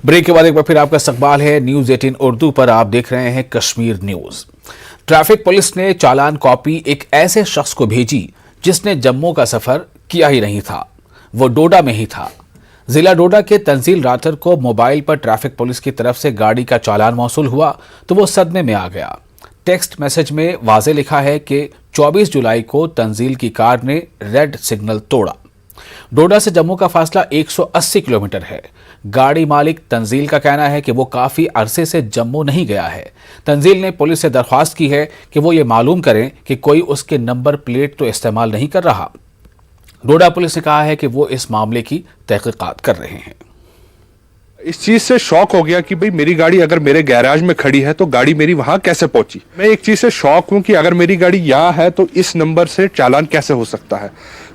Break के बाद एक बार फिर आपका इस्तकबाल है न्यूज 18 उर्दू पर। आप देख रहे हैं कश्मीर न्यूज। ट्रैफिक पुलिस ने चालान कॉपी एक ऐसे शख्स को भेजी जिसने जम्मू का सफर किया ही नहीं था, वो डोडा में ही था। जिला डोडा के तंजील रातर को मोबाइल पर ट्रैफिक पुलिस की तरफ से गाड़ी का चालान मौसूल हुआ तो वो सदमे में आ गया। टेक्स्ट मैसेज में वाज़े लिखा है कि 24 जुलाई को तंजील की कार ने रेड सिग्नल तोड़ा। डोडा से जम्मू का फासला 180 किलोमीटर है। गाड़ी मालिक तंजील का कहना है कि वो काफी अरसे से जम्मू नहीं गया है। तंजील ने पुलिस से दरख्वास्त की है कि वो ये मालूम करें कि कोई उसके नंबर प्लेट तो इस्तेमाल नहीं कर रहा। डोडा पुलिस ने कहा है कि वो इस मामले की तहकीकात कर रहे हैं। इस चीज से शॉक हो गया कि भाई मेरी गाड़ी अगर मेरे गैराज में खड़ी है तो गाड़ी मेरी वहां कैसे पहुंची। मैं एक चीज से शॉक हूं कि अगर मेरी गाड़ी यहाँ है तो इस नंबर से चालान कैसे हो सकता है।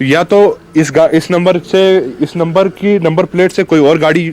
या तो इस नंबर की नंबर प्लेट से कोई और गाड़ी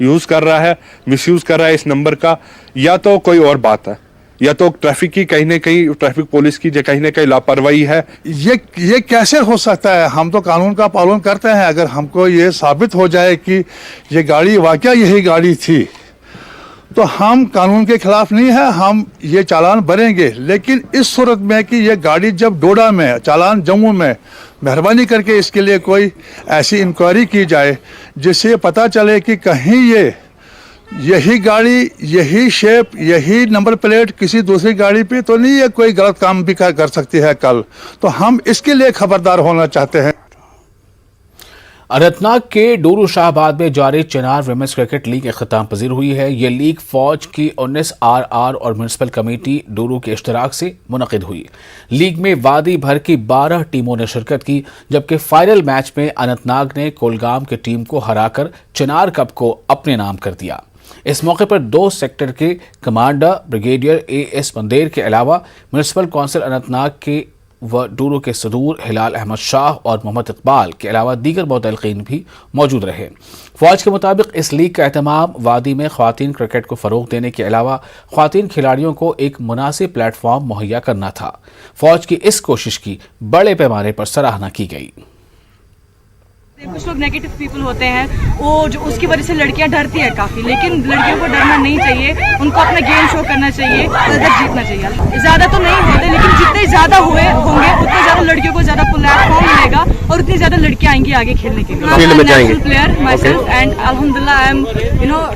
यूज कर रहा है, मिसयूज कर रहा है इस नंबर का, या तो कोई और बात है, या तो ट्रैफिक की कहीं न कहीं ट्रैफिक पुलिस की कहीं न कहीं लापरवाही है। ये कैसे हो सकता है? हम तो कानून का पालन करते हैं। अगर हमको ये साबित हो जाए कि ये गाड़ी वाकई यही गाड़ी थी तो हम कानून के खिलाफ नहीं है, हम ये चालान भरेंगे। लेकिन इस सूरत में कि ये गाड़ी जब डोडा में, चालान जम्मू में, मेहरबानी करके इसके लिए कोई ऐसी इंक्वायरी की जाए जिससे पता चले कि कहीं यही गाड़ी, यही शेप, यही नंबर प्लेट किसी दूसरी गाड़ी पे तो नहीं है कोई गलत काम भी कर सकती है कल। तो हम इसके लिए खबरदार होना चाहते हैं। अनंतनाग के डोरू शाहबाद में जारी चिनार विमेंस क्रिकेट लीग इख्तिताम पजीर हुई है। ये लीग फौज की 19 RR और म्यूनसिपल कमेटी डोरू के इश्तराक से मुनक़िद हुई। लीग में वादी भर की 12 टीमों ने शिरकत की, जबकि फाइनल मैच में अनंतनाग ने कोलगाम की टीम को हराकर चिनार कप को अपने नाम कर दिया। इस मौके पर 2 सेक्टर के कमांडर ब्रिगेडियर AS मंदेर के अलावा म्यूनसिपल कौंसिल अनंतनाग के व डोरू के सदूर हिलाल अहमद शाह और मोहम्मद इकबाल के अलावा दीगर मुतल्लिक़ीन भी मौजूद रहे। फौज के मुताबिक इस लीग का एहतमाम वादी में ख़वातीन क्रिकेट को फ़रोग़ देने के अलावा ख़वातीन खिलाड़ियों को एक मुनासिब प्लेटफॉर्म मुहैया करना था। फौज की इस कोशिश की बड़े पैमाने पर सराहना की गई। कुछ लोग नेगेटिव पीपल होते हैं, वो जो उसकी वजह से लड़कियां डरती है काफी, लेकिन लड़कियों को डरना नहीं चाहिए। उनको अपना गेम शो करना चाहिए, इधर जीतना चाहिए। ज्यादा तो नहीं होते, लेकिन जितने ज्यादा होंगे उतने ज्यादा लड़कियों को ज्यादा प्लेटफॉर्म मिलेगा और उतनी ज्यादा लड़कियां आएंगी आगे खेलने के लिए। फील्ड में जाएंगे। प्लेयर माई सेल्फ एंड अल्हम्दुलिल्लाह I am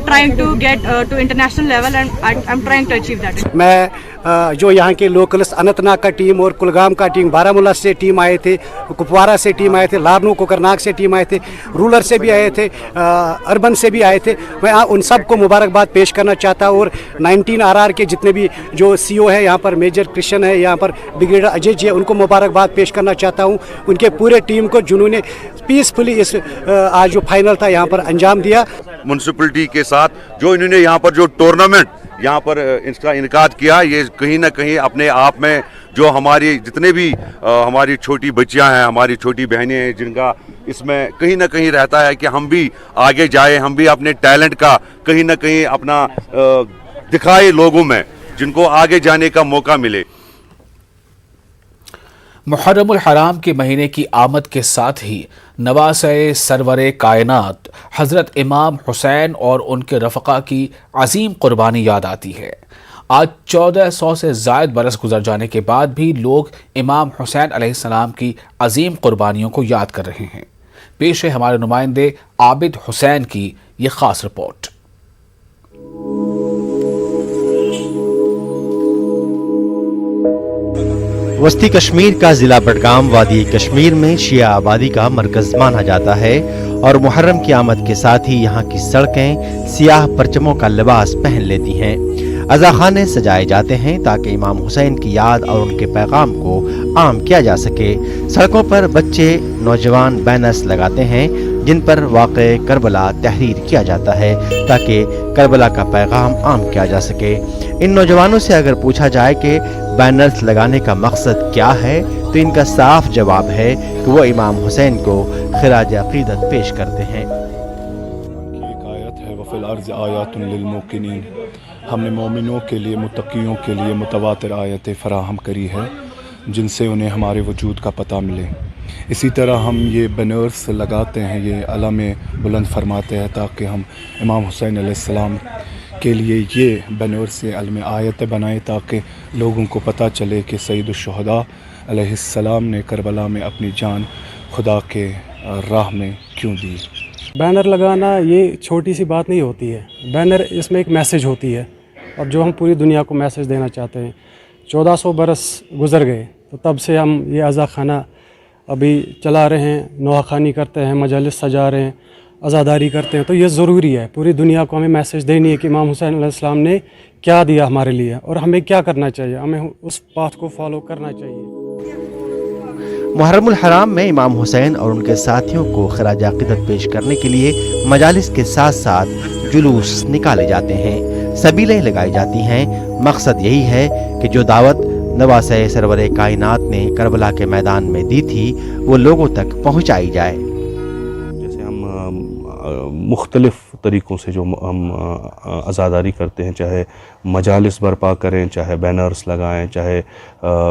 trying to get to international level and I am trying to achieve that. मैं जो यहाँ के लोकल्स अनंतनाग का टीम और कुलगाम का टीम, बारामूला से टीम आए थे, कुपवारा से टीम आए थे, लारनू कोकरनाग से टीम आए थे, रूरल से भी आए थे, अर्बन से भी आए थे। मैं उन सब को मुबारकबाद पेश करना चाहता हूँ। और 19 RR के जितने भी जो CO है यहाँ पर, मेजर कृष्ण है यहाँ पर, ब्रिगेडियर अजय जी है, उनको मुबारकबाद पेश करना चाहता हूँ। उनके पूरे टीम को जिन्होंने पीसफुली इस आज जो फाइनल था यहाँ पर अंजाम दिया। म्यूनसिपलिटी के साथ जो इन्होंने यहाँ पर जो टूर्नामेंट यहाँ पर इसका इनकाद किया, ये कहीं ना कहीं अपने आप में जो हमारी जितने भी हमारी छोटी बच्चियाँ हैं, हमारी छोटी बहनें हैं, जिनका इसमें कहीं ना कहीं रहता है कि हम भी आगे जाएं, हम भी अपने टैलेंट का कहीं ना कहीं अपना दिखाए लोगों में, जिनको आगे जाने का मौका मिले। मुहर्रमुल हराम के महीने की आमद के साथ ही नवासे सरवरे कायनात हज़रत इमाम हुसैन और उनके रफ़क़ा की अजीम कुर्बानी याद आती है। आज 1400 से ज़ायद बरस गुजर जाने के बाद भी लोग इमाम हुसैन अलैहिस्सलाम की अजीम कुर्बानियों को याद कर रहे हैं। पेश है हमारे नुमाइंदे आबिद हुसैन की ये ख़ास रिपोर्ट। वस्ती कश्मीर का ज़िला बडगाम वादी कश्मीर में शिया आबादी का मरकज़ माना जाता है और मुहर्रम की आमद के साथ ही यहाँ की सड़कें सियाह परचमों का लिबास पहन लेती हैं। अज़ाखाने सजाए जाते हैं ताकि इमाम हुसैन की याद और उनके पैगाम को आम किया जा सके। सड़कों पर बच्चे नौजवान बैनर्स लगाते हैं जिन पर वाक़े करबला तहरीर किया जाता है ताकि करबला का पैगाम आम किया जा सके। इन नौजवानों से अगर पूछा जाए कि बैनर्स लगाने का मकसद क्या है तो इनका साफ जवाब है कि वो इमाम हुसैन को खिराज अक़ीदत पेश करते हैं। एक आयत है वफ़िल अर्ज़ आयातुन लिलमुक़िनीन, हमने मोमिनों के लिए, मुत्तक़ियों के लिए मुतवातिर आयतें फ़राहम करी है जिनसे उन्हें हमारे वजूद का पता मिले। इसी तरह हम ये बैनर्स लगाते हैं, ये अलम बुलंद फरमाते हैं ताकि हम इमाम हुसैन अलैहिस्सलाम के लिए ये बैनर से अलम आयत बनाएं ताकि लोगों को पता चले कि सैयदुश्शुहदा अलैहिस्सलाम ने करबला में अपनी जान खुदा के राह में क्यों दी। बैनर लगाना ये छोटी सी बात नहीं होती है, बैनर इसमें एक मैसेज होती है और जो हम पूरी दुनिया को मैसेज देना चाहते हैं। 1400 बरस गुज़र गए तो तब से हम ये अज़ा खाना अभी चला रहे हैं, नवाखानी करते हैं, मजालिस सजा रहे हैं, अज़ादारी करते हैं। तो ये ज़रूरी है, पूरी दुनिया को हमें मैसेज देनी है कि इमाम हुसैन अलैहिस्सलाम ने क्या दिया हमारे लिए और हमें क्या करना चाहिए, हमें उस पाथ को फॉलो करना चाहिए। मुहर्रमुल हराम में इमाम हुसैन और उनके साथियों को खराज अक़ीदत पेश करने के लिए मजालिस के साथ साथ जुलूस निकाले जाते हैं, सबीलें लगाई जाती हैं। मकसद यही है कि जो दावत नवासे सरवरे कायनात ने करबला के मैदान में दी थी वो लोगों तक पहुंचाई जाए। जैसे हम मुख्तलिफ़ तरीक़ों से जो हम अज़ादारी करते हैं, चाहे मजालिस बर्पा करें, चाहे बैनर्स लगाएं, चाहे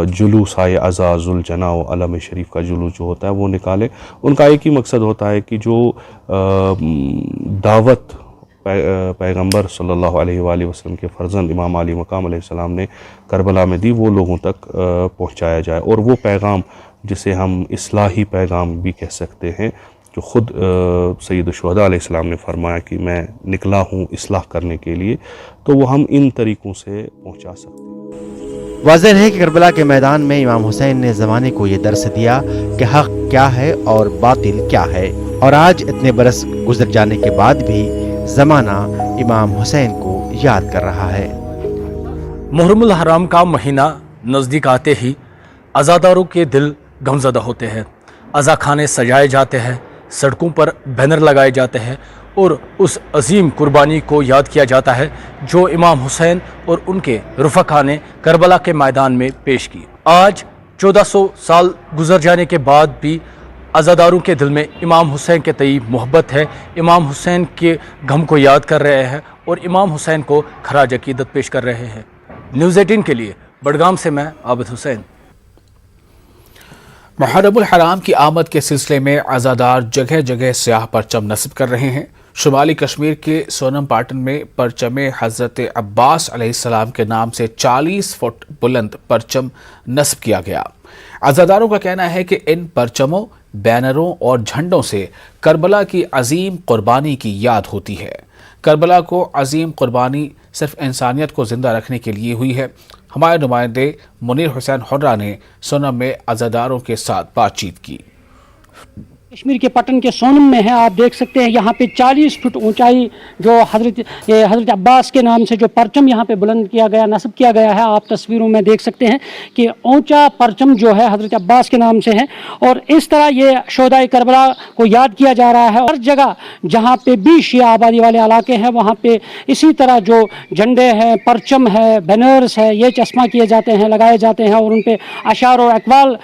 जुलूस आए अज़ा ज़ुल जना व अलम शरीफ का जुलूस जो होता है वो निकालें, उनका एक ही मकसद होता है कि जो दावत पैगंबर सल्लल्लाहु अलैहि वसल्लम के फ़र्जंद इमाम अली मकाम अलैहिस्सलाम ने करबला में दी वो लोगों तक पहुँचाया जाए। और वो पैगाम जिसे हम इस्लाही पैगाम भी कह सकते हैं, जो ख़ुद सैयदुश्शुहदा अलैहिस्सलाम ने फरमाया कि मैं निकला हूँ इस्लाह करने के लिए, तो वो हम इन तरीक़ों से पहुँचा सकते हैं। वाज़ेह है कि करबला के मैदान में इमाम हुसैन ने ज़माने को ये दर्स दिया कि हक़ क्या है और बातिल क्या है, और आज इतने बरस गुजर जाने के बाद भी ज़माना इमाम हुसैन को याद कर रहा है। मुहर्रमुल हराम का महीना नज़दीक आते ही अज़ादारों के दिल गमज़दा होते हैं, अज़ा खाने सजाए जाते हैं, सड़कों पर बैनर लगाए जाते हैं और उस अजीम कुर्बानी को याद किया जाता है जो इमाम हुसैन और उनके रुफ़क़ा ने करबला के मैदान में पेश की। आज 1400 साल गुजर जाने के बाद भी अज़ादारों के दिल में इमाम हुसैन के तई मोहब्बत है, इमाम हुसैन के गम को याद कर रहे हैं और इमाम हुसैन को खराज अक़ीदत पेश कर रहे हैं। न्यूज़ 18 के लिए बडगाम से मैं आबिद हुसैन। मुहर्रमुल हराम की आमद के सिलसिले में अज़ादार जगह जगह स्याह परचम नस्ब कर रहे हैं। शुमाली कश्मीर के सोनम पाटन में परचम हज़रत अब्बास अलैहिस्सलाम के नाम से 40 फुट बुलंद परचम नस्ब किया गया। अज़ादारों का कहना है कि इन परचमों, बैनरों और झंडों से करबला की अजीम कुर्बानी की याद होती है। करबला को अजीम कुर्बानी सिर्फ इंसानियत को ज़िंदा रखने के लिए हुई है। हमारे नुमाइंदे मुनीर हुसैन हुर्रा ने सोनम में अज़ादारों के साथ बातचीत की। कश्मीर के पटन के सोनम में है, आप देख सकते हैं यहाँ पे 40 फुट ऊंचाई जो हज़रत अब्बास के नाम से जो परचम यहाँ पे बुलंद किया गया, नस्ब किया गया है। आप तस्वीरों में देख सकते हैं कि ऊंचा परचम जो है हज़रत अब्बास के नाम से है और इस तरह ये शोहदाए करबला को याद किया जा रहा है। हर जगह जहाँ पे भी शिया आबादी वाले इलाके हैं वहाँ पे इसी तरह जो झंडे हैं, परचम है, बैनर्स है, ये चश्मा किए जाते हैं, लगाए जाते हैं और उन पर अशार और अक़वाल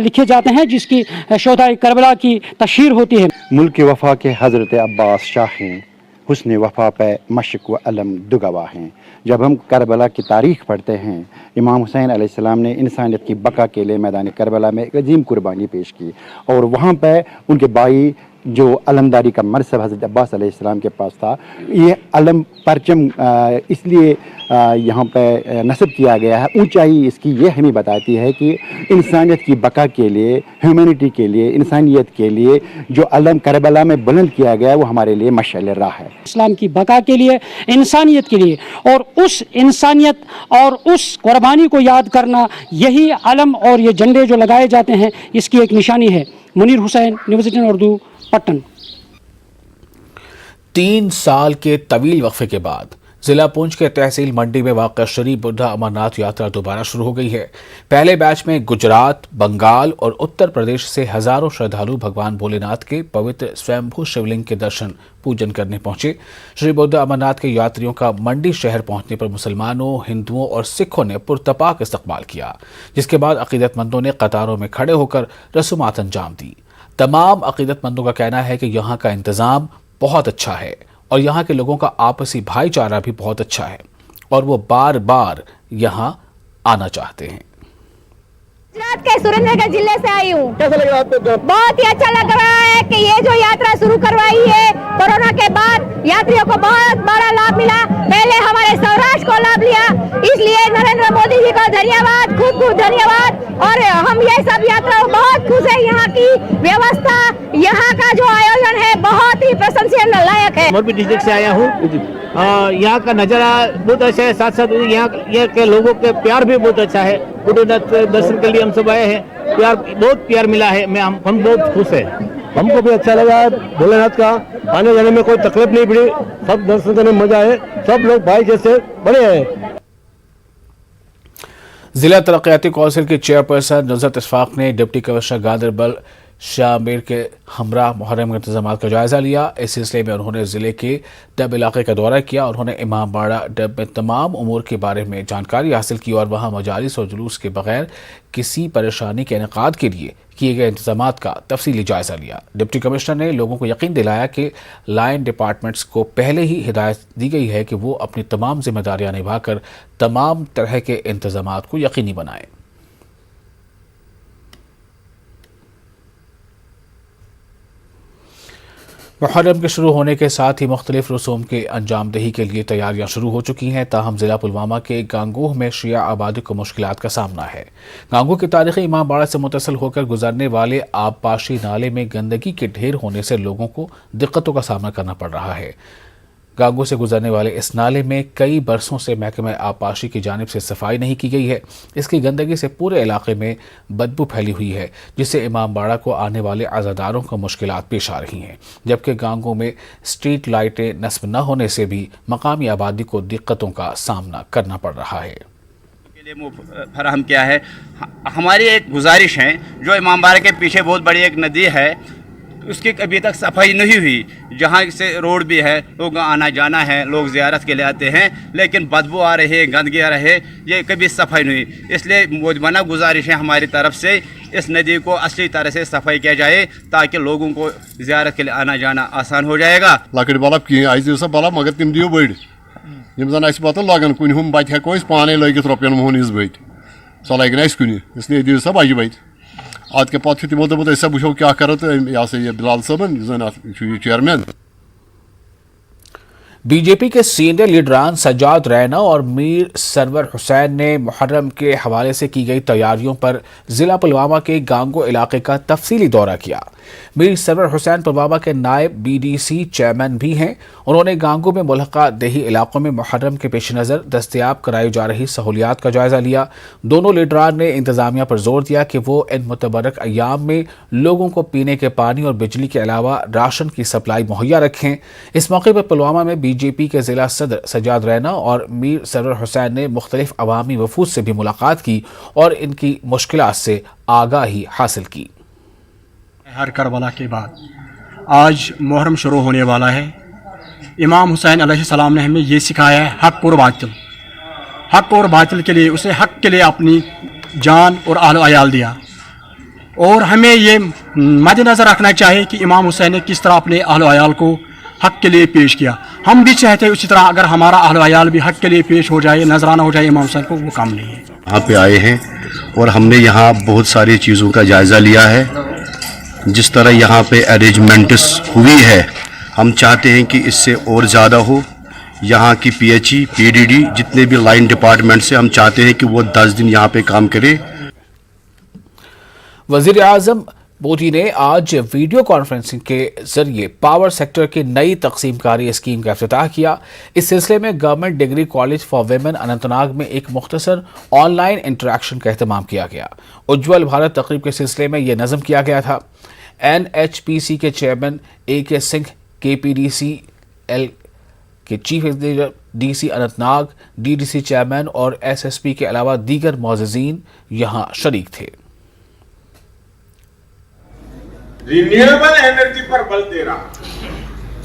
लिखे जाते हैं जिसकी शोहदाए करबला की तशहीर होती है। मुल्क वफ़ा के हज़रत अब्बास शाहीन हुस्न वफ़ा पे मशक व अलम दो गवाह हैं। जब हम करबला की तारीख़ पढ़ते हैं, इमाम हुसैन अलैहिस्सलाम ने इंसानियत की बका के लिए मैदान करबला में एक अजीम कुर्बानी पेश की और वहाँ पे उनके भाई जो अलमदारी का मरसब हज़रत अब्बास अलैहिस्सलाम के पास था, ये अलम परचम इसलिए यहाँ पे नस्ब किया गया है। ऊंचाई इसकी ये हमें बताती है कि इंसानियत की बका के लिए, ह्यूमैनिटी के लिए, इंसानियत के लिए जो अलम करबला में बुलंद किया गया है वो हमारे लिए मशाल राह है। इस्लाम की बका के लिए, इंसानियत के लिए, और उस इंसानियत और उस कुर्बानी को याद करना, यही अलम और ये झंडे जो लगाए जाते हैं इसकी एक निशानी है। मुनीर हुसैन, न्यूज़ 18 उर्दू, पटन। 3 साल के तवील वक्फे के बाद जिला पुंछ के तहसील मंडी में वाक़ श्री बुद्धा अमरनाथ यात्रा दोबारा शुरू हो गई है। पहले बैच में गुजरात, बंगाल और उत्तर प्रदेश से हजारों श्रद्धालु भगवान भोलेनाथ के पवित्र स्वयंभू शिवलिंग के दर्शन पूजन करने पहुंचे। श्री बुद्धा अमरनाथ के यात्रियों का मंडी शहर पहुंचने पर मुसलमानों, हिंदुओं और सिखों ने पुरतपाक इस्तकबाल किया, जिसके बाद अकीदतमंदों ने कतारों में खड़े होकर रसूमात अंजाम दी। तमाम अकीदतमंदों का कहना है कि यहाँ का इंतज़ाम बहुत अच्छा है और यहाँ के लोगों का आपसी भाईचारा भी बहुत अच्छा है और वो बार बार यहाँ आना चाहते हैं। गुजरात के सुरेंद्रनगर जिले से आई हूँ। कैसा लग रहा है आपको? बहुत ही अच्छा लग रहा है कि ये जो यात्रा शुरू करवाई है कोरोना के बाद यात्रियों को बहुत बड़ा लाभ मिला। पहले हमारे सौराष्ट्र को लाभ लिया, इसलिए नरेंद्र मोदी जी को धन्यवाद, खूब खूब धन्यवाद। और हम ये सब यात्रा बहुत खुश है। यहाँ की व्यवस्था, यहाँ का जो आयोजन है बहुत ही प्रशंसनीय लायक है। मोरबी डिस्ट्रिक्ट से आया हूँ। यहाँ का नज़ारा बहुत अच्छा है, साथ साथ यहाँ के लोगों के प्यार भी बहुत अच्छा है। गुरुनाथ दर्शन के लिए हम सब आए हैं, प्यार बहुत प्यार मिला है, हम बहुत खुश हैं। हमको भी अच्छा लगा है। भोलेनाथ का आने जाने में कोई तकलीफ नहीं पड़ी, सब दर्शन करने में मजा है, सब लोग भाई जैसे बड़े हैं। जिला तरक्याती कौंसिल के चेयरपर्सन नुसरत इशफाक ने डिप्टी कमिश्नर गांधरबल शामिर के हमरा मुहर्रम के इंतजाम का जायजा लिया। इस सिलसिले में उन्होंने जिले के डब इलाके का दौरा किया। उन्होंने इमाम बाड़ा डब में तमाम उमूर के बारे में जानकारी हासिल की और वहां मजालिस और जुलूस के बगैर किसी परेशानी के इनेकाद के लिए किए गए इंतजाम का तफसीली जायजा लिया। डिप्टी कमिश्नर ने लोगों को यकीन दिलाया कि लाइन डिपार्टमेंट्स को पहले ही हिदायत दी गई है कि वो अपनी तमाम जिम्मेदारियां निभाकर तमाम तरह के इंतजाम को यकीनी बनाएं। मुहर्रम के शुरू होने के साथ ही मुख्तलिफ रसूम के अंजामदही के लिए तैयारियां शुरू हो चुकी हैं। ताहम ज़िला पुलवामा के गांगोह में शिया आबादी को मुश्किलात का सामना है। गांगोह की तारीखी इमाम बाड़ा से मुतसिल होकर गुजरने वाले आबपाशी नाले में गंदगी के ढेर होने से लोगों को दिक्कतों का सामना करना पड़ रहा है। गांगोह से गुजरने वाले इस नाले में कई बरसों से महकमा आबपाशी की जानिब से सफाई नहीं की गई है। इसकी गंदगी से पूरे इलाके में बदबू फैली हुई है, जिससे इमाम बाड़ा को आने वाले अज़ादारों को मुश्किलात पेश आ रही हैं। जबकि गांगोह में स्ट्रीट लाइटें नस्ब न होने से भी मकामी आबादी को दिक्कतों का सामना करना पड़ रहा है। फराहम किया है। हमारी एक गुजारिश है, जो इमाम बाड़ा के पीछे बहुत बड़ी एक नदी है, उसकी अभी तक सफाई नहीं हुई। जहाँ से रोड भी है, लोग आना जाना है, लोग ज़ियारत के लिए आते हैं, लेकिन बदबू आ रही है, गंदगी आ रही है, ये कभी सफाई नहीं हुई। इसलिए मुजमना गुजारिश है हमारी तरफ से, इस नदी को असली तरह से सफाई किया जाए ताकि लोगों को ज़ियारत के लिए आना जाना आसान हो जाएगा। लकड़ बल्ब कह सब बल्ब मगर तुम दियो बड़ यम जन पता लगन कुन हम बत हेको पाने लगित रुपयन मोहन इस बट सो लगन कुन, इसलिए दियो सब बज बत आज के पात तमो दोप वो क्या करो तो ये बिलाल सबन चेयरमैन। बीजेपी के सीनियर लीडरान सज्जाद रैना और मीर सरवर हुसैन ने मुहर्रम के हवाले से की गई तैयारियों पर ज़िला पुलवामा के गांगो इलाके का तफसीली दौरा किया। मीर सरवर हुसैन पुलवामा के नायब BDC चेयरमैन भी हैं। उन्होंने गांगो में मुल्हका देही इलाकों में मुहर्रम के पेश नज़र दस्तयाब कराई जा रही सहूलियात का जायजा लिया। दोनों लीडरान ने इंतजामिया पर जोर दिया कि वो इन मुतबरक अयाम में लोगों को पीने के पानी और बिजली के अलावा राशन की सप्लाई मुहैया रखें। इस मौके पर पुलवामा में बीजेपी के ज़िला सदर सज्जाद रैना और मीर सरवर हुसैन ने मुख्तलिफ अवामी वफूद से भी मुलाकात की और इनकी मुश्किलात से आगाही हासिल की। हर करबला के बाद आज मुहर्रम शुरू होने वाला है। इमाम हुसैन अलैहिस्सलाम ने हमें ये सिखाया है, हक और बातिल के लिए, उसे हक के लिए अपनी जान और आल अयाल दिया। और हमें ये मद्देनज़र रखना चाहिए कि इमाम हुसैन ने किस तरह अपने आल अयाल को हक के लिए पेश किया। हम भी चाहते हैं उसी तरह अगर हमारा आल अयाल भी हक के लिए पेश हो जाए, नजराना हो जाए इमाम हुसैन को, वो काम नहीं है। यहाँ पे आए हैं और हमने यहाँ बहुत सारी चीज़ों का जायज़ा लिया है। जिस तरह यहाँ पे अरेंजमेंट्स हुई है, हम चाहते हैं कि इससे और ज़्यादा हो। यहाँ की PHE, PDD जितने भी लाइन डिपार्टमेंट से हम चाहते हैं कि वो 10 दिन यहाँ पे काम करे। वज़ीर आज़म मोदी ने आज वीडियो कॉन्फ्रेंसिंग के जरिए पावर सेक्टर की नई तकसीमकारी स्कीम का इफ्तिताह किया। इस सिलसिले में government degree college for women Anantnag में एक मुख्तसर ऑनलाइन इंटरेक्शन का एहतमाम किया गया। उज्ज्वल भारत तकरीब के सिलसिले में यह नज़म किया गया था। NHPC के चेयरमैन AK सिंह, KPDCL के chief executive DC Anantnag, DDC chairman और SSP के अलावा दीगर मौजूदीन यहाँ शरीक थे। रिन्यूएबल एनर्जी पर बल दे रहा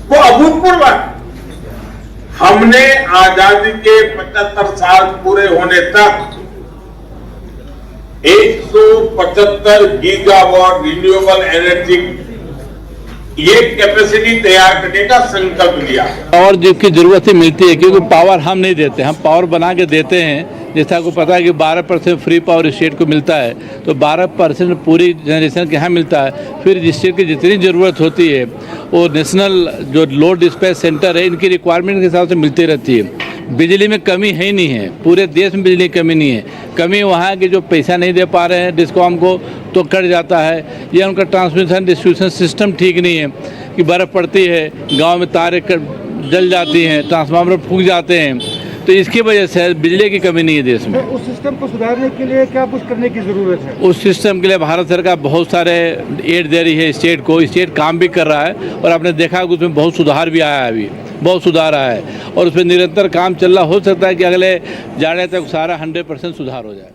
वो अभूतपूर्व है। हमने आजादी के 75 साल पूरे होने तक 175 गीगावाट रिन्यूएबल एनर्जी ये कैपेसिटी तैयार करने का संकल्प लिया। और जिसकी जरूरत ही मिलती है, क्योंकि पावर हम नहीं देते, हम पावर बना के देते हैं जैसा आपको पता है कि 12% फ्री पावर स्टेट को मिलता है, तो 12% पूरी जनरेशन के यहाँ मिलता है। फिर स्टेट की जितनी ज़रूरत होती है वो नेशनल जो लोड डिस्पैच सेंटर है इनकी रिक्वायरमेंट के हिसाब से मिलती रहती है। बिजली में कमी है ही नहीं है, पूरे देश में बिजली की कमी नहीं है। कमी वहाँ है कि जो पैसा नहीं दे पा रहे हैं डिस्कॉम को तो कट जाता है, या उनका ट्रांसमिशन डिस्ट्रीब्यूशन सिस्टम ठीक नहीं है कि बर्फ़ पड़ती है, गांव में तारें जल जाती हैं, ट्रांसफार्मर फूंक जाते हैं, तो इसकी वजह से बिजली की कमी नहीं है देश में। उस सिस्टम को सुधारने के लिए क्या कुछ करने की ज़रूरत है? उस सिस्टम के लिए भारत सरकार बहुत सारे एड दे रही है स्टेट को, स्टेट काम भी कर रहा है और आपने देखा कि उसमें बहुत सुधार भी आया है, अभी बहुत सुधार आया है और उस पर निरंतर काम चल रहा। हो सकता है कि अगले जाने तक सारा 100% सुधार हो जाए।